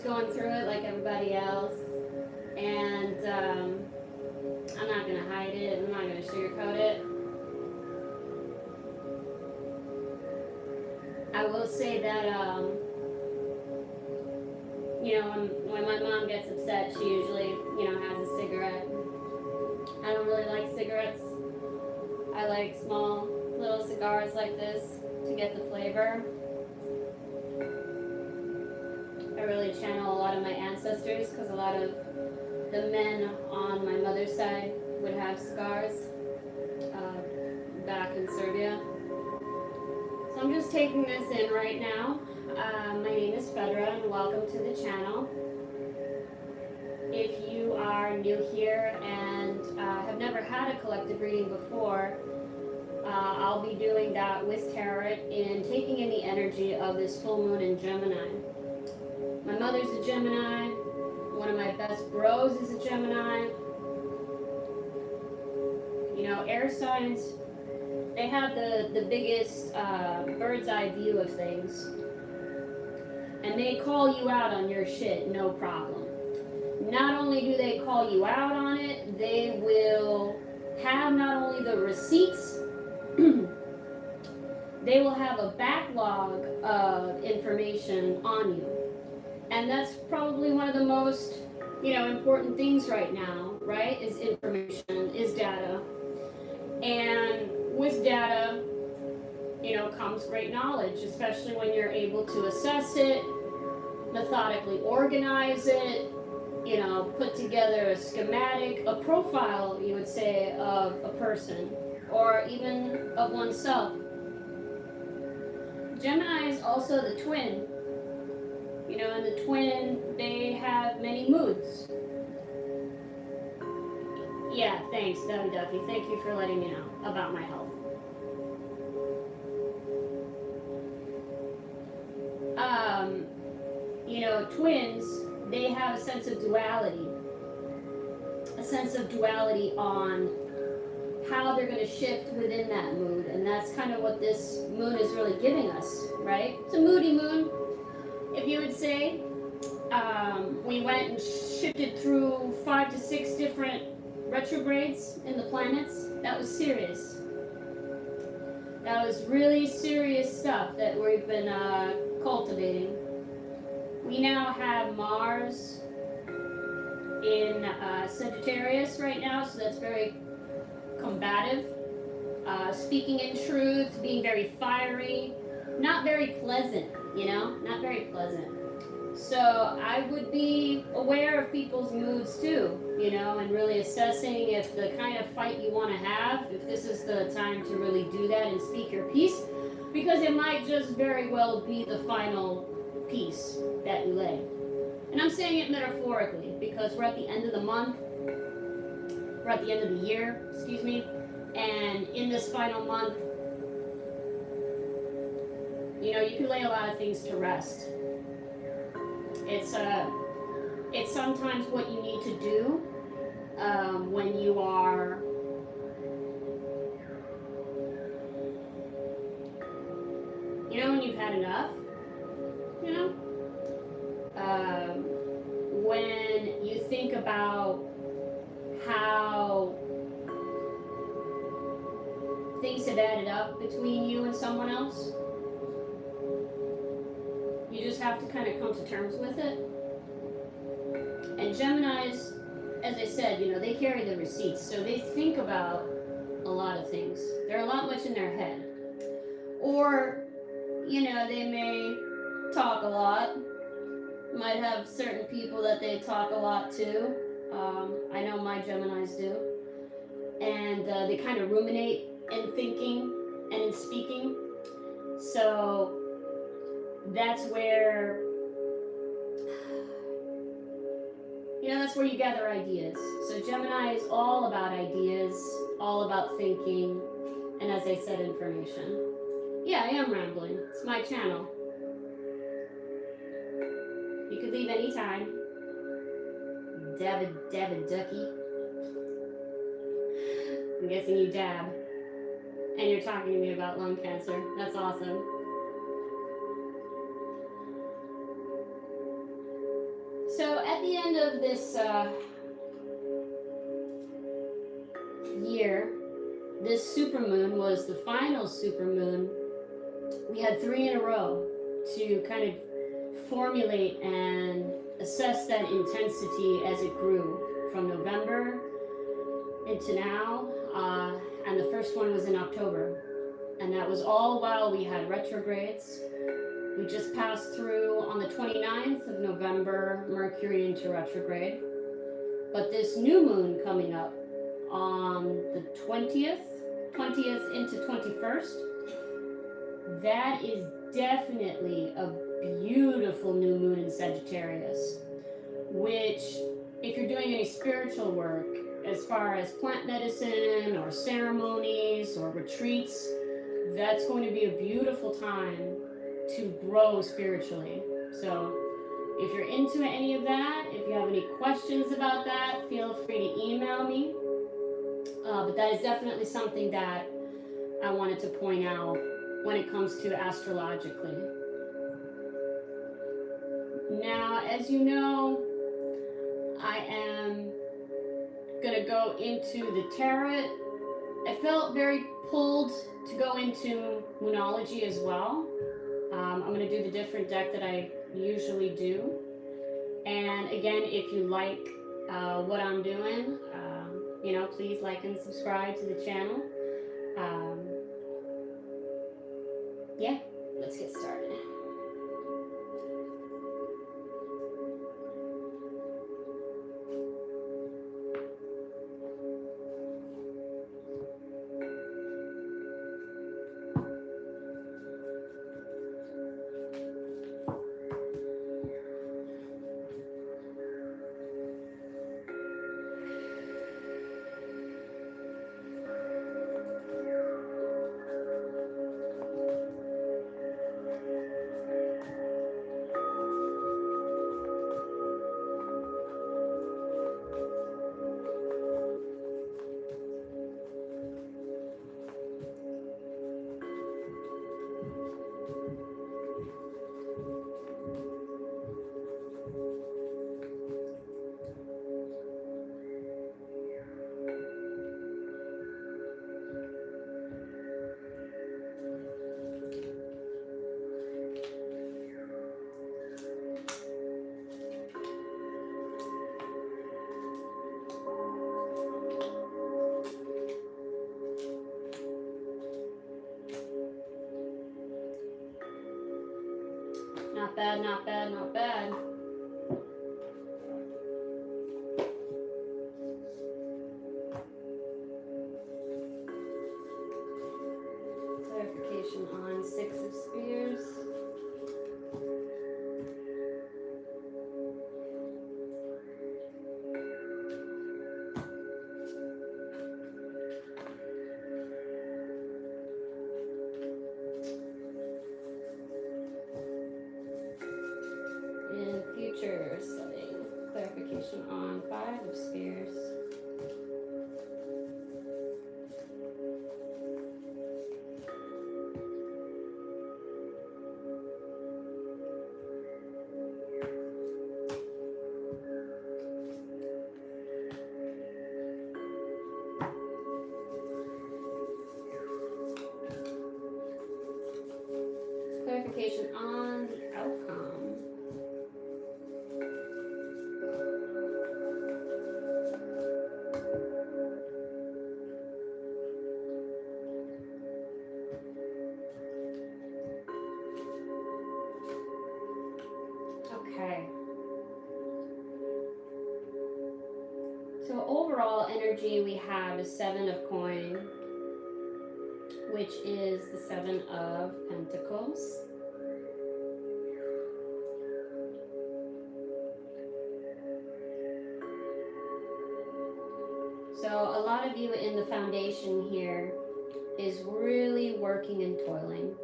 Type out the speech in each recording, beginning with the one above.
just going through it like everybody else. And I'm not going to hide it. I'm not going to sugarcoat it. I will say that, you know, when my mom gets upset, she usually, you know, has a cigarette. I don't really like cigarettes. I like small little cigars like this to get the flavor. I really channel a lot of my ancestors because a lot of the men on my mother's side would have cigars back in Serbia. So I'm just taking this in right now. My name is Fedra and welcome to the channel. If you are new here and have never had a collective reading before, I'll be doing that with tarot and taking in the energy of this full moon in Gemini. My mother's a Gemini. One of my best bros is a Gemini. You know, air signs, they have the biggest bird's eye view of things. And they call you out on your shit, no problem. Not only do they call you out on it, they will have not only the receipts, they will have a backlog of information on you. And that's probably one of the most, you know, important things right now, right? Is information, is data. And with data, you know, comes great knowledge, especially when you're able to assess it, methodically organize it, you know, put together a schematic, a profile, you would say, of a person, or even of oneself. Gemini is also the twin. You know, and the twin, they have many moods. Yeah, thanks, Dubby Ducky. Thank you for letting me know about my health. You know, twins, they have a sense of duality. A sense of duality on how they're going to shift within that mood. And that's kind of what this moon is really giving us, right? It's a moody moon, if you would say. We went and shifted through 5 to 6 different retrogrades in the planets. That was serious. That was really serious stuff that we've been cultivating. We now have Mars in Sagittarius right now, so that's very combative. Speaking in truth, being very fiery, not very pleasant, you know, not very pleasant. So I would be aware of people's moods too, you know, and really assessing if the kind of fight you want to have, if this is the time to really do that and speak your piece, because it might just very well be the final piece that you lay. And I'm saying it metaphorically because we're at the end of the month, we're at the end of the year, excuse me, and in this final month, you know, you can lay a lot of things to rest. It's sometimes what you need to do when you are when you've had enough, you know, when you think about how things have added up between you and someone else. You just have to kind of come to terms with it. And Geminis, as I said, you know, they carry the receipts, so they think about a lot of things. They're a lot much in their head. Or, you know, they may talk a lot. Might have certain people that they talk a lot to. I know my Geminis do. And they kind of ruminate in thinking and in speaking. So that's where, you know, that's where you gather ideas. So Gemini is all about ideas, all about thinking, and as I said, information. Yeah, I am rambling. It's my channel. You could leave anytime. Dabbit ducky. I'm guessing you dab. And you're talking to me about lung cancer. That's awesome. So at the end of this year, this supermoon was the final supermoon. We had 3 in a row to kind of formulate and assess that intensity as it grew from November into now, and the first one was in October, and that was all while we had retrogrades. We just passed through on the 29th of November, Mercury into retrograde, but this new moon coming up on the 20th into 21st, that is definitely a beautiful new moon in Sagittarius, which, if you're doing any spiritual work, as far as plant medicine or ceremonies or retreats, that's going to be a beautiful time to grow spiritually. So if you're into any of that, if you have any questions about that, feel free to email me. But that is definitely something that I wanted to point out when it comes to astrologically. Now, as you know, I am going to go into the tarot. I felt very pulled to go into moonology as well. I'm going to do the different deck that I usually do. And again, if you like what I'm doing, please like and subscribe to the channel. Yeah, let's get started. Not bad, not bad, not bad. Clarification on 6 of Spears. And future setting. Clarification on 5 of Spears. Clarification on the outcome. Okay. So overall energy we have is 7 of coin, which is the 7 of Pentacles. So a lot of you in the foundation here is really working and toiling.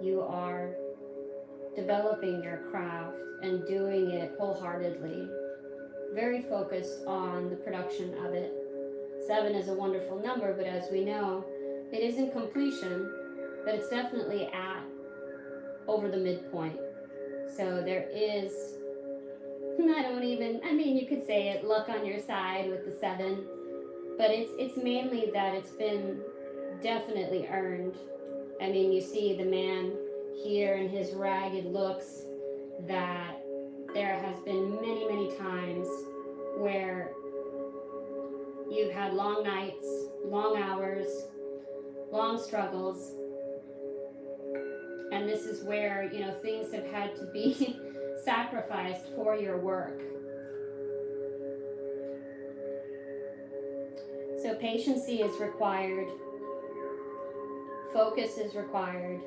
You are developing your craft and doing it wholeheartedly, very focused on the production of it. 7 is a wonderful number, but as we know, it isn't completion, but it's definitely at over the midpoint. So there is I don't even, I mean, you could say it, luck on your side with the 7, but it's mainly that it's been definitely earned. I mean, you see the man here in his ragged looks, that there has been many, many times where you've had long nights, long hours, long struggles, and this is where, things have had to be sacrificed for your work. So patience is required, focus is required.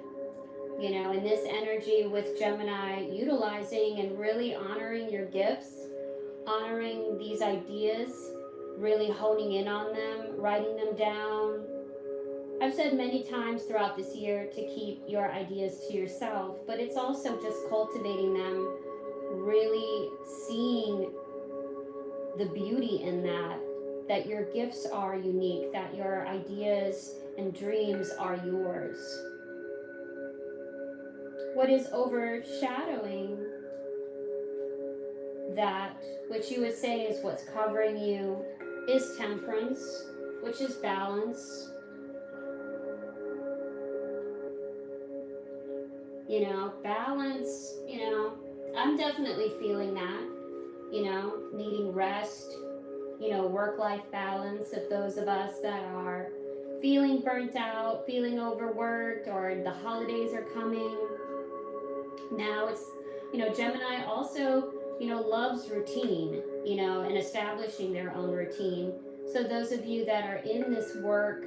In this energy with Gemini, utilizing and really honoring your gifts, honoring these ideas, really honing in on them, writing them down. I've said many times throughout this year to keep your ideas to yourself, but it's also just cultivating them, really seeing the beauty in that your gifts are unique, that your ideas and dreams are yours. What is overshadowing that, which you would say is what's covering you, is temperance, which is balance. Balance, I'm definitely feeling that, needing rest, work-life balance of those of us that are feeling burnt out, feeling overworked, or the holidays are coming. Now it's, Gemini also, loves routine, and establishing their own routine. So those of you that are in this work,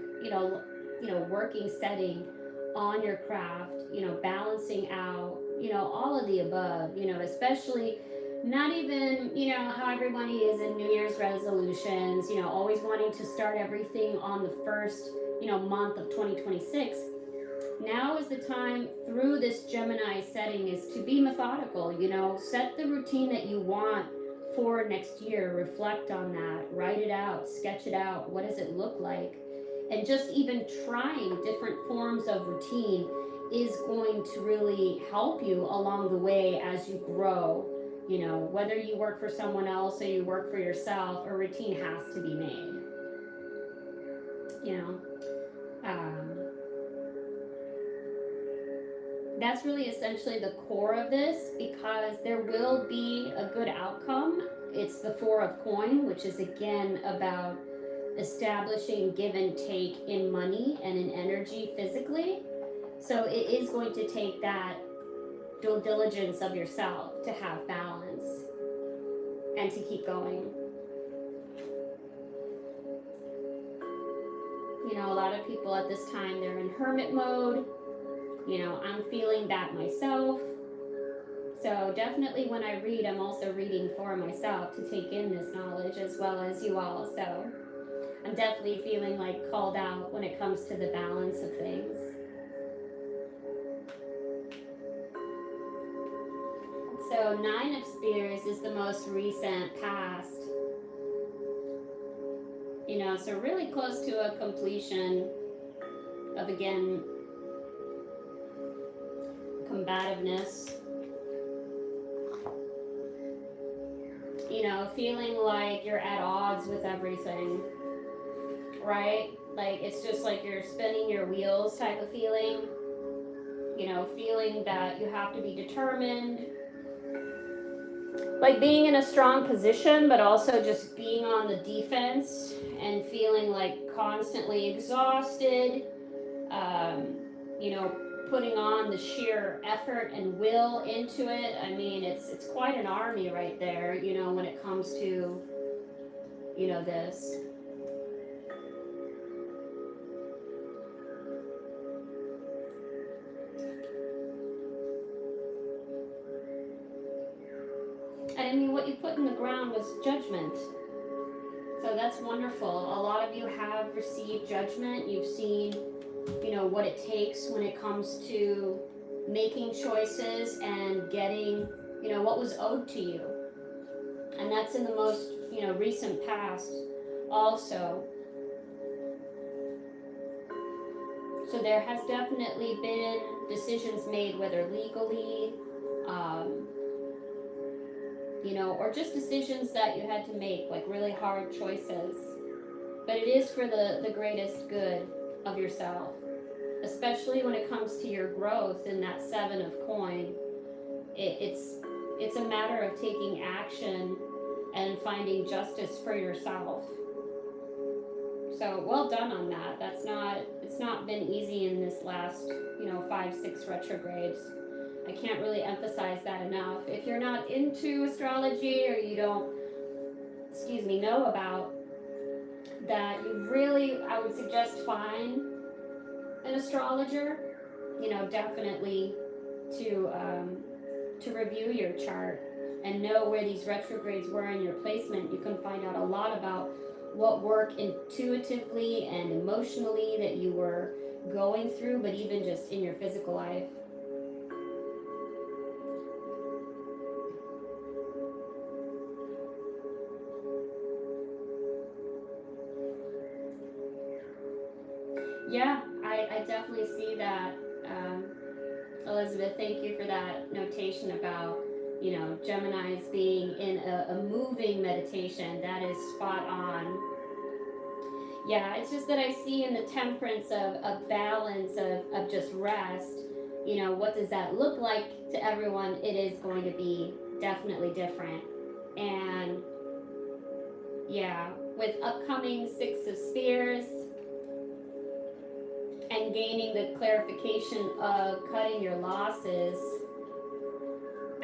working setting on your craft, balancing out, all of the above, especially not even, how everybody is in New Year's resolutions, always wanting to start everything on the first, month of 2026. Now is the time through this Gemini setting is to be methodical, set the routine that you want for next year, reflect on that, write it out, sketch it out, what does it look like? And just even trying different forms of routine is going to really help you along the way as you grow. Whether you work for someone else or you work for yourself, a routine has to be made. That's really essentially the core of this, because there will be a good outcome. It's the 4 of coin, which is again about establishing give and take in money and in energy physically. So it is going to take that due diligence of yourself to have balance and to keep going. A lot of people at this time, they're in hermit mode. I'm feeling that myself. So definitely when I read, I'm also reading for myself to take in this knowledge as well as you all. So I'm definitely feeling like called out when it comes to the balance of things. So 9 of Spears is the most recent past. So really close to a completion of, again, combativeness. Feeling like you're at odds with everything, right? Like it's just like you're spinning your wheels type of feeling. Feeling that you have to be determined. Like being in a strong position, but also just being on the defense and feeling like constantly exhausted. Putting on the sheer effort and will into it. I mean, it's quite an army right there, when it comes to, this. And I mean, what you put in the ground was judgment. So that's wonderful. A lot of you have received judgment. You've seen, what it takes when it comes to making choices and getting, what was owed to you. And that's in the most, recent past also. So there has definitely been decisions made, whether legally, you know, or just decisions that you had to make, like really hard choices. But it is for the greatest good of yourself, especially when it comes to your growth in that seven of coin. It's a matter of taking action and finding justice for yourself. So well done on that. It's not been easy in this last, 5, 6 retrogrades. I can't really emphasize that enough. If you're not into astrology or you don't, know about that, you really, I would suggest find an astrologer, definitely to review your chart and know where these retrogrades were in your placement. You can find out a lot about what work intuitively and emotionally that you were going through, but even just in your physical life. Yeah, I definitely see that. Elizabeth, thank you for that notation about, Geminis being in a moving meditation. That is spot on. Yeah, it's just that I see in the temperance of a balance of just rest. What does that look like to everyone? It is going to be definitely different. And yeah, with upcoming Six of Spears and gaining the clarification of cutting your losses,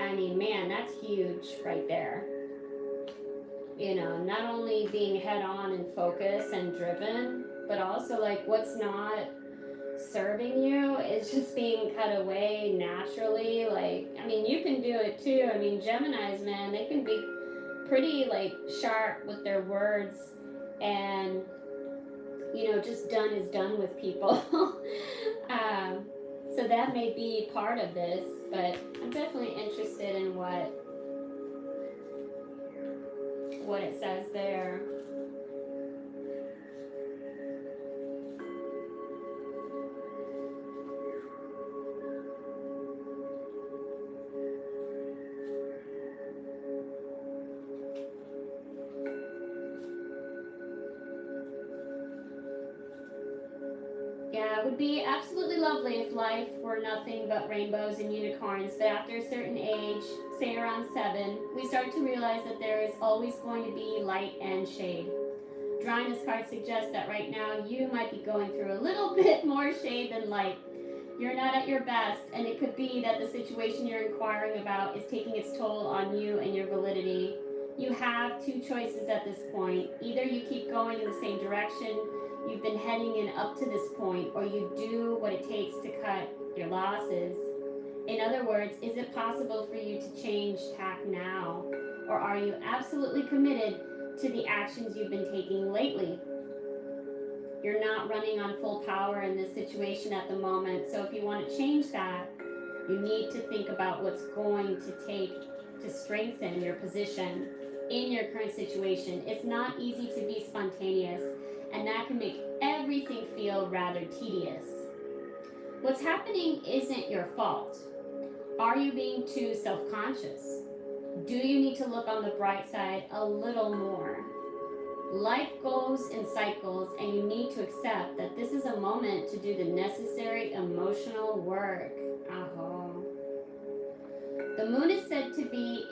I mean, man, that's huge right there. Not only being head on and focused and driven, but also like what's not serving you is just being cut away naturally. Like, I mean, you can do it too. I mean, Geminis, man, they can be pretty like sharp with their words, and just done is done with people. So that may be part of this, but I'm definitely interested in what it says there. Yeah, it would be absolutely lovely if life were nothing but rainbows and unicorns, but after a certain age, say around 7, we start to realize that there is always going to be light and shade. Drawing this card suggests that right now you might be going through a little bit more shade than light. You're not at your best, and it could be that the situation you're inquiring about is taking its toll on you and your validity. You have 2 choices at this point. Either you keep going in the same direction you've been heading in up to this point, or you do what it takes to cut your losses. In other words, is it possible for you to change tack now? Or are you absolutely committed to the actions you've been taking lately? You're not running on full power in this situation at the moment, so if you want to change that, you need to think about what's going to take to strengthen your position in your current situation. It's not easy to be spontaneous, and that can make everything feel rather tedious. What's happening isn't your fault. Are you being too self-conscious? Do you need to look on the bright side a little more? Life goes in cycles, and you need to accept that this is a moment to do the necessary emotional work. The moon is said to be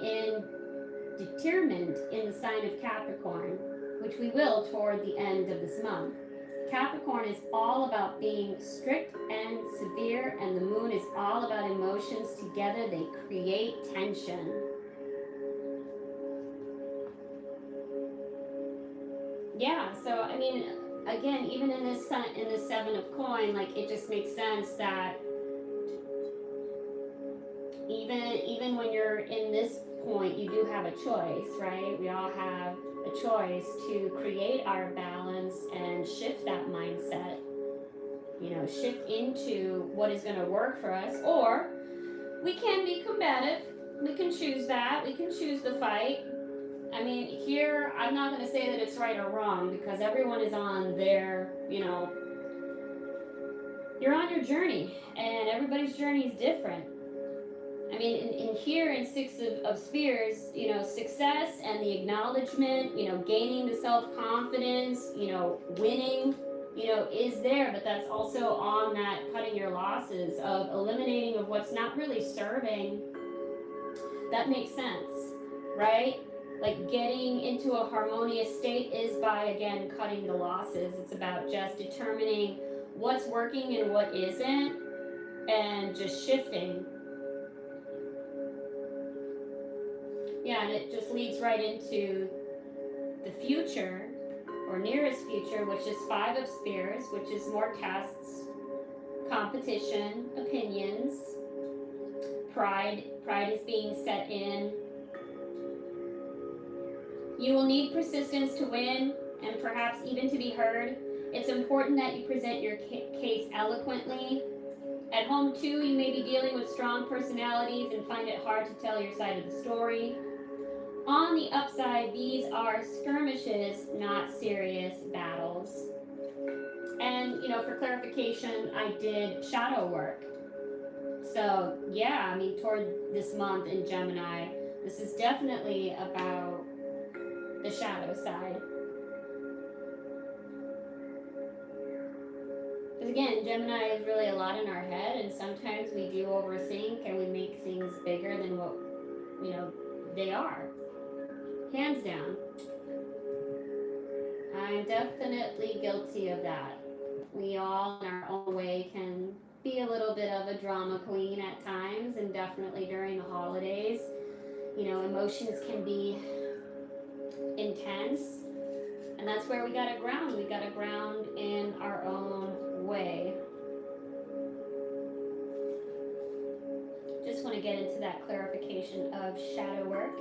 determined in the sign of Capricorn, which we will toward the end of this month. Capricorn is all about being strict and severe, and the moon is all about emotions. Together they create tension. Yeah, so I mean, again, even in this 7 of coin, like it just makes sense that even when you're in this point, you do have a choice, right? We all have a choice to create our balance and shift that mindset, shift into what is going to work for us. Or we can be combative. We can choose that. We can choose the fight. I mean, here, I'm not going to say that it's right or wrong, because everyone is on their, you're on your journey, and everybody's journey is different. I mean, in here in Six of Spears, you know, success and the acknowledgement, you know, gaining the self-confidence, you know, winning, you know, is there, but that's also on that cutting your losses, of eliminating of what's not really serving. That makes sense, right? Like getting into a harmonious state is by, again, cutting the losses. It's about just determining what's working and what isn't, and just shifting. Yeah, and it just leads right into the future, or nearest future, which is Five of Spears, which is more tests, competition, opinions, pride. Pride is being set in. You will need persistence to win, and perhaps even to be heard. It's important that you present your case eloquently. At home, too, you may be dealing with strong personalities and find it hard to tell your side of the story. On the upside, these are skirmishes, not serious battles. And, you know, for clarification, I did shadow work. So, yeah, I mean, toward this month in Gemini, this is definitely about the shadow side. Because again, Gemini is really a lot in our head, and sometimes we do overthink and we make things bigger than what, you know, they are. Hands down. I'm definitely guilty of that. We all, in our own way, can be a little bit of a drama queen at times, and definitely during the holidays. You know, emotions can be intense, and that's where we gotta ground. We gotta ground in our own way. Just want to get into that clarification of shadow work.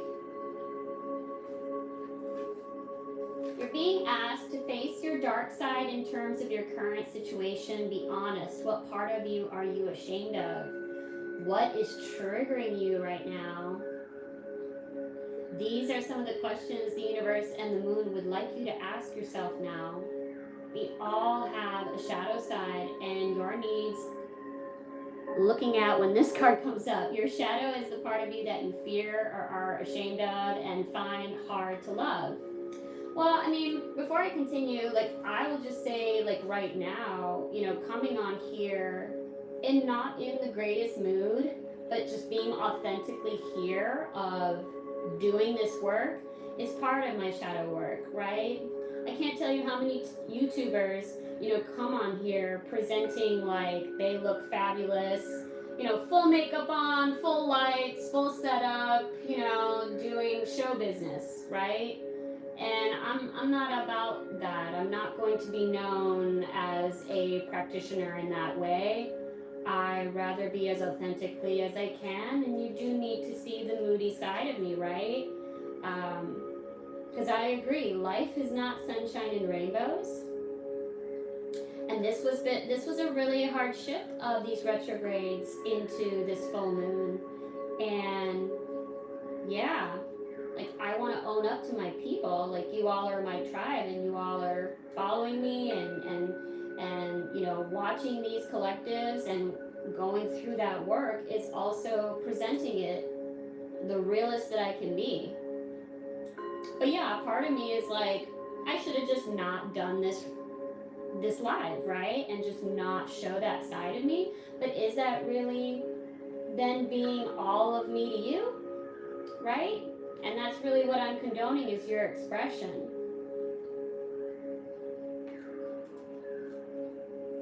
You're being asked to face your dark side in terms of your current situation. Be honest. What part of you are you ashamed of? What is triggering you right now? These are some of the questions the universe and the moon would like you to ask yourself now. We all have a shadow side, and your needs, looking at when this card comes up, your shadow is the part of you that you fear or are ashamed of and find hard to love. Well, I mean, before I continue, like, I will just say, like, right now, you know, coming on here and not in the greatest mood, but just being authentically here of doing this work is part of my shadow work, right? I can't tell you how many YouTubers, you know, come on here presenting like they look fabulous, you know, full makeup on, full lights, full setup, you know, doing show business, right? And I'm not about that. I'm not going to be known as a practitioner in that way. I'd rather be as authentically as I can, and you do need to see the moody side of me, right? Because I agree, life is not sunshine and rainbows. And this was a really hard shift of these retrogrades into this full moon. And yeah, like, I want to own up to my people. Like, you all are my tribe, and you all are following me and you know, watching these collectives and going through that work is also presenting it the realest that I can be. But yeah, part of me is like, I should have just not done this live, right? And just not show that side of me. But is that really then being all of me to you, right? And that's really what I'm condoning, is your expression.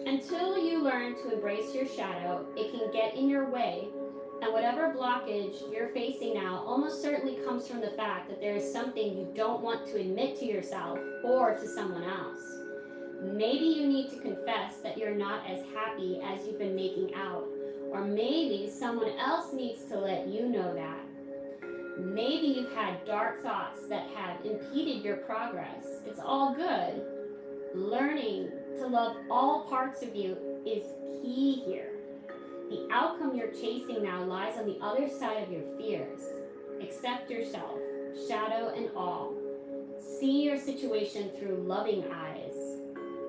Until you learn to embrace your shadow, it can get in your way. And whatever blockage you're facing now almost certainly comes from the fact that there is something you don't want to admit to yourself or to someone else. Maybe you need to confess that you're not as happy as you've been making out. Or maybe someone else needs to let you know that. Maybe you've had dark thoughts that have impeded your progress. It's all good. Learning to love all parts of you is key here. The outcome you're chasing now lies on the other side of your fears. Accept yourself, shadow and all. See your situation through loving eyes.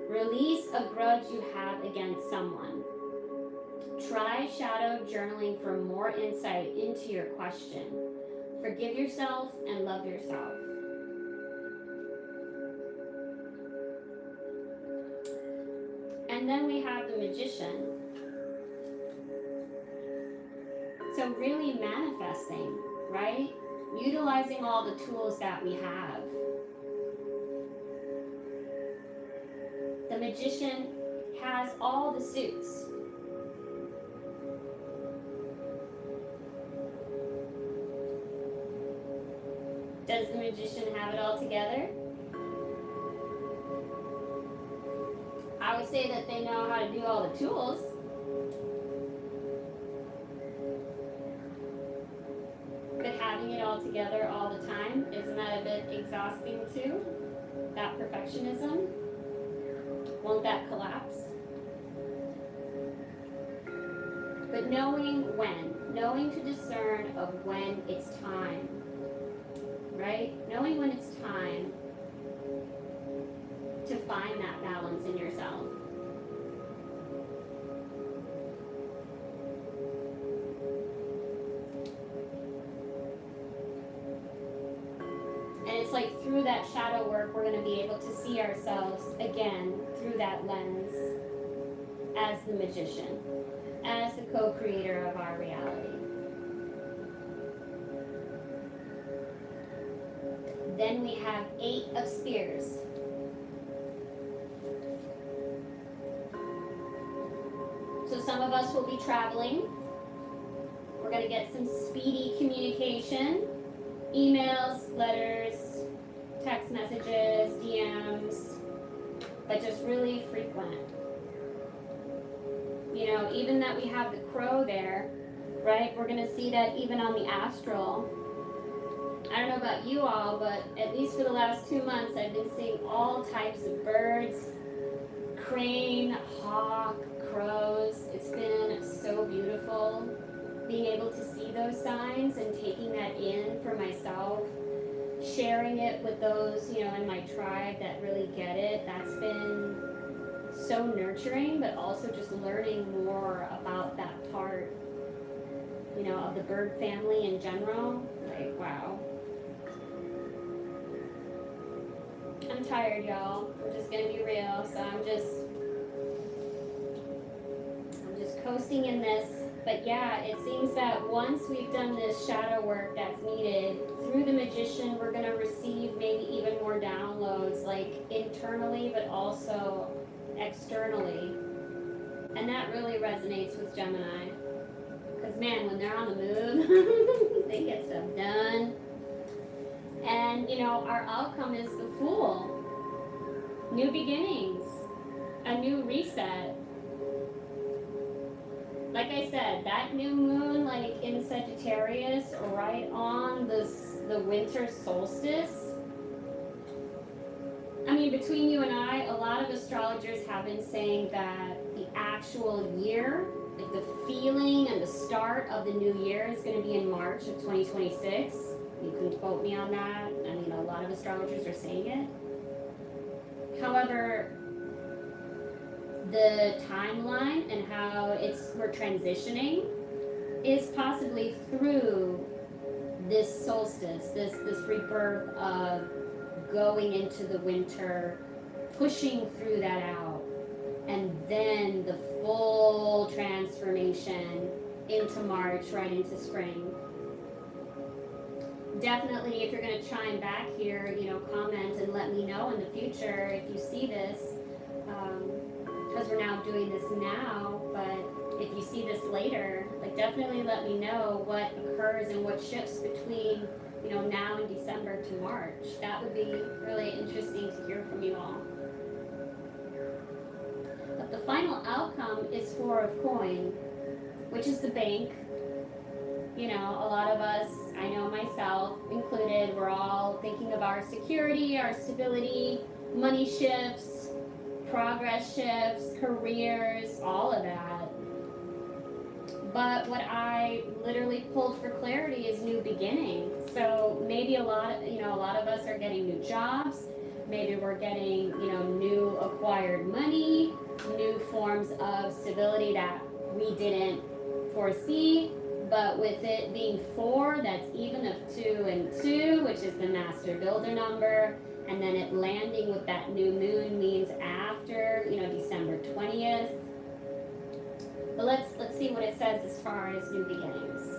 Release a grudge you have against someone. Try shadow journaling for more insight into your question. Forgive yourself and love yourself. And then we have the Magician. So really manifesting, right? Utilizing all the tools that we have. The Magician has all the suits. Does the Magician have it all together? I would say that they know how to do all the tools. But having it all together all the time, isn't that a bit exhausting too? That perfectionism? Won't that collapse? But knowing when, knowing to discern of when it's time, right? Knowing when it's time to find that balance in yourself. And it's like through that shadow work, we're going to be able to see ourselves again through that lens as the Magician, as the co-creator of our reality. Then we have 8 of Spears. So some of us will be traveling. We're going to get some speedy communication, emails, letters, text messages, DMs, but just really frequent. You know, even that we have the crow there, right? We're going to see that even on the astral. I don't know about you all, but at least for the last 2 months, I've been seeing all types of birds, crane, hawk, crows. It's been so beautiful being able to see those signs and taking that in for myself, sharing it with those, you know, in my tribe that really get it. That's been so nurturing, but also just learning more about that part, you know, of the bird family in general. Like, wow. I'm tired, y'all. I'm just gonna be real. So I'm just coasting in this. But yeah, it seems that once we've done this shadow work that's needed, through the Magician, we're gonna receive maybe even more downloads, like internally, but also externally. And that really resonates with Gemini. Because man, when they're on the move, they get stuff done. And you know, our outcome is the Fool. New beginnings, a new reset. Like I said, that new moon, like in Sagittarius, right on the winter solstice. I mean, between you and I, a lot of astrologers have been saying that the actual year, like the feeling and the start of the new year is going to be in March of 2026. You can quote me on that. I mean, a lot of astrologers are saying it. However, the timeline and how we're transitioning is possibly through this solstice, this rebirth of going into the winter, pushing through that out, and then the full transformation into March, right into spring. Definitely, if you're going to chime back here, you know, comment and let me know in the future if you see this, because we're now doing this now, but if you see this later, like definitely let me know what occurs and what shifts between, you know, now in December to March. That would be really interesting to hear from you all. But the final outcome is 4 of Coin, which is the bank. You know, a lot of us, I know myself included, we're all thinking of our security, our stability, money shifts, progress shifts, careers, all of that. But what I literally pulled for clarity is new beginning. So maybe a lot of us are getting new jobs. Maybe we're getting, you know, new acquired money, new forms of stability that we didn't foresee. But with it being 4, that's even of 2 and 2, which is the master builder number. And then it landing with that new moon means after, December 20th. But let's see what it says as far as new beginnings.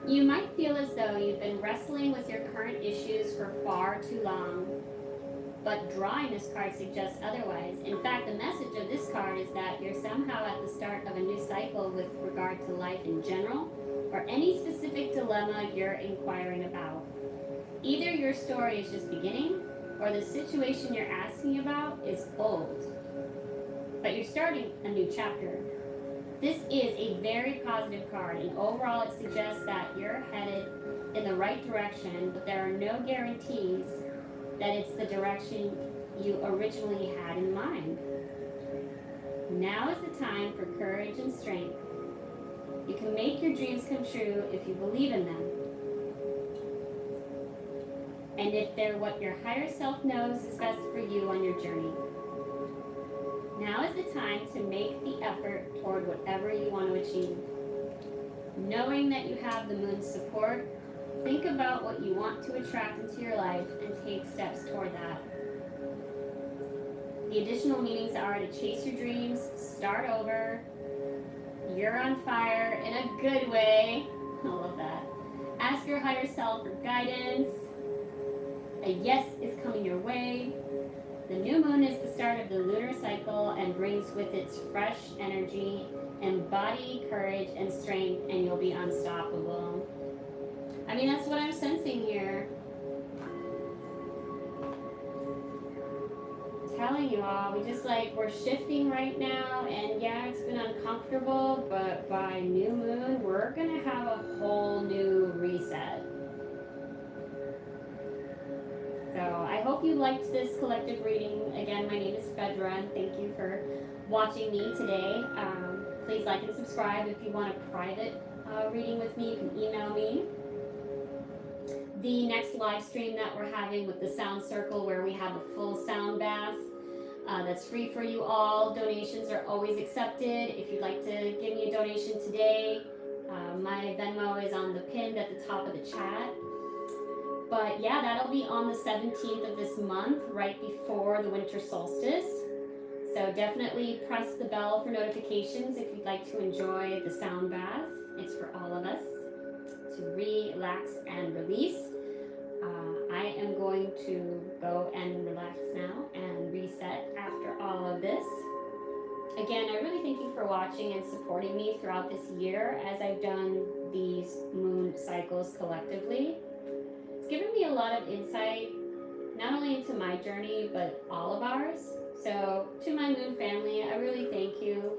You might feel as though you've been wrestling with your current issues for far too long, but drawing this card suggests otherwise. In fact, the message of this card is that you're somehow at the start of a new cycle with regard to life in general, or any specific dilemma you're inquiring about. Either your story is just beginning, or the situation you're asking about is old, but you're starting a new chapter. This is a very positive card, and overall it suggests that you're headed in the right direction, but there are no guarantees that it's the direction you originally had in mind. Now is the time for courage and strength. You can make your dreams come true if you believe in them. And if they're what your higher self knows is best for you on your journey. Now is the time to make the effort toward whatever you want to achieve. Knowing that you have the moon's support, think about what you want to attract into your life and take steps toward that. The additional meanings are to chase your dreams, start over, you're on fire in a good way. I love that. Ask your higher self for guidance. A yes is coming your way. The new moon is the start of the lunar cycle and brings with its fresh energy. Embody courage and strength, and you'll be unstoppable. I mean, that's what I'm sensing here. Telling you all, we're shifting right now, and yeah, it's been uncomfortable, but by new moon, we're gonna have a whole new reset. So I hope you liked this collective reading. Again, my name is Fedra, and thank you for watching me today. Please like and subscribe. If you want a private reading with me, you can email me. The next live stream that we're having with the Sound Circle, where we have a full sound bath, that's free for you all. Donations are always accepted. If you'd like to give me a donation today, my Venmo is on the pin at the top of the chat. But yeah, that'll be on the 17th of this month, right before the winter solstice. So definitely press the bell for notifications if you'd like to enjoy the sound bath. It's for all of us to relax and release. I am going to go and relax now and reset after all of this. Again, I really thank you for watching and supporting me throughout this year as I've done these moon cycles collectively. It's given me a lot of insight, not only into my journey, but all of ours. So to my moon family, I really thank you.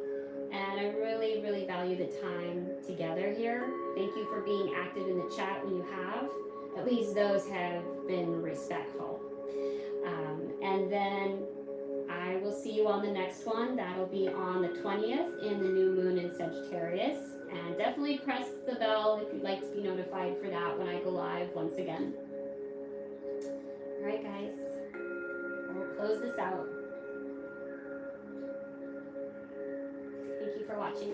And I really, really value the time together here. Thank you for being active in the chat when you have. At least those have been respectful. And then I will see you on the next one. That'll be on the 20th in the new moon in Sagittarius. And definitely press the bell if you'd like to be notified for that when I go live once again. All right, guys. We'll close this out. Thank you for watching.